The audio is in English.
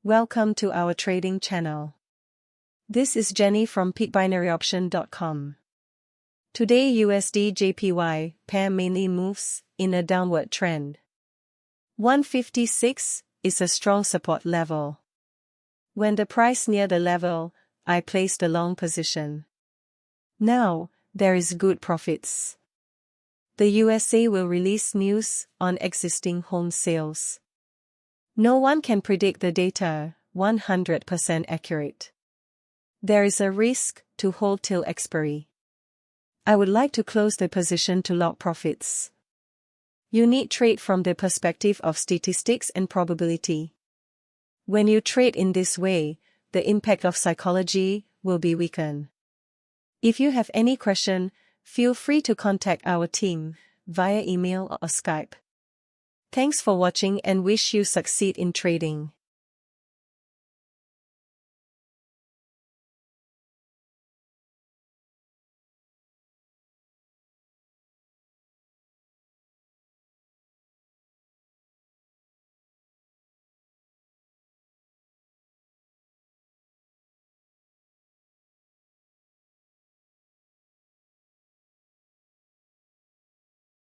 Welcome to our trading channel. This is Jenny from peakbinaryoption.com. Today USD JPY pair mainly moves in a downward trend. 156 is a strong support level. When the price near the level, I placed a long position. Now, there is good profits. The USA will release news on existing home sales. No one can predict the data 100% accurate. There is a risk to hold till expiry. I would like to close the position to lock profits. You need trade from the perspective of statistics and probability. When you trade in this way, the impact of psychology will be weakened. If you have any question, feel free to contact our team via email or Skype. Thanks for watching and wish you succeed in trading.